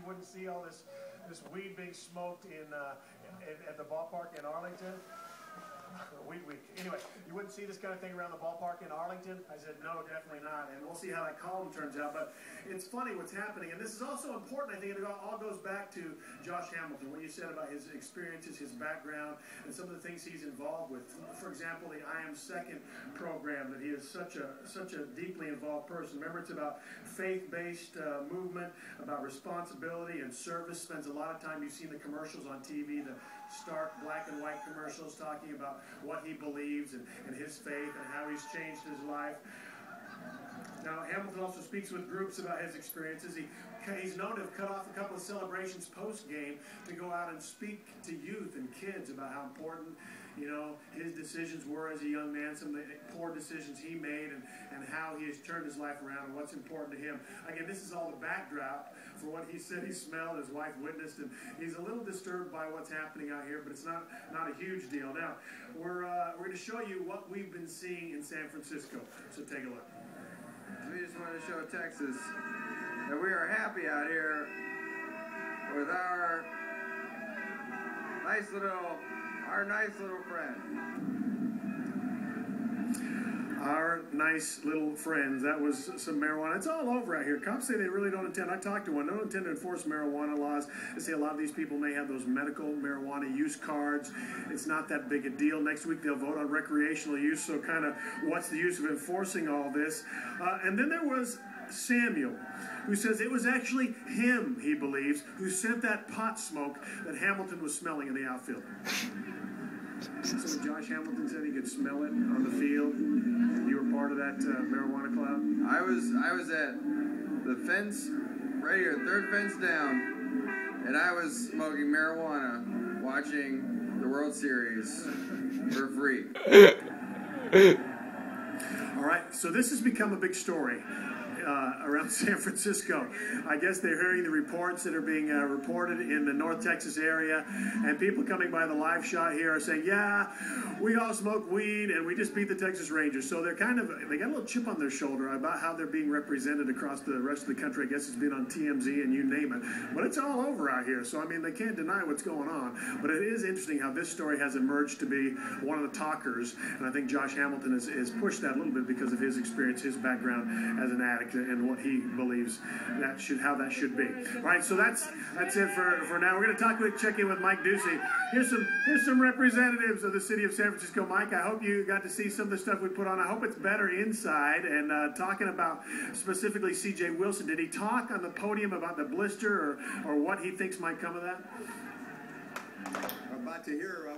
wouldn't see all this weed being smoked at the ballpark in Arlington. Weed week. Anyway, you wouldn't see this kind of thing around the ballpark in Arlington? I said, no, definitely not. And we'll see how that column turns out. But it's funny what's happening. And this is also important, I think. It all goes back to Josh Hamilton, what you said about his experiences, his background, and some of the things he's involved with. For example, the I Am Second program, that he is such a deeply involved person. Remember, it's about faith-based movement, about responsibility and service. Spends a lot of time, you've seen the commercials on TV, the stark black and white commercials talking about what he believes and his faith and how he's changed his life. Now, Hamilton also speaks with groups about his experiences. He's known to have cut off a couple of celebrations post-game to go out and speak to youth and kids about how important, his decisions were as a young man, some of the poor decisions he made, and how he has turned his life around and what's important to him. Again, this is all the backdrop for what he said he smelled, his wife witnessed, and he's a little disturbed by what's happening out here, but it's not a huge deal. Now, we're going to show you what we've been seeing in San Francisco, so take a look. We just want to show Texas that we are happy out here with our nice little friend. Our nice little friends. That was some marijuana. It's all over out here. Cops say they really don't intend. I talked to one. They don't intend to enforce marijuana laws. They say a lot of these people may have those medical marijuana use cards. It's not that big a deal. Next week they'll vote on recreational use. So kind of what's the use of enforcing all this? And then there was Samuel, who says it was actually him, he believes, who sent that pot smoke that Hamilton was smelling in the outfield. So Josh Hamilton said he could smell it on the field. You were part of that marijuana cloud? I was at the fence right here, third fence down, and I was smoking marijuana watching the World Series for free. All right, so this has become a big story around San Francisco. I guess they're hearing the reports that are being reported in the North Texas area, and people coming by the live shot here are saying, yeah, we all smoke weed and we just beat the Texas Rangers. So they got a little chip on their shoulder about how they're being represented across the rest of the country. I guess it's been on TMZ and you name it. But it's all over out here. So, I mean, they can't deny what's going on. But it is interesting how this story has emerged to be one of the talkers. And I think Josh Hamilton has pushed that a little bit because of his experience, his background as an addict, and what he believes how that should be. All right, so that's it for now. We're going to check in with Mike Ducey. Here's some representatives of the city of San Francisco. Mike, I hope you got to see some of the stuff we put on. I hope it's better inside. And talking about specifically C.J. Wilson, did he talk on the podium about the blister or what he thinks might come of that? I'm about to hear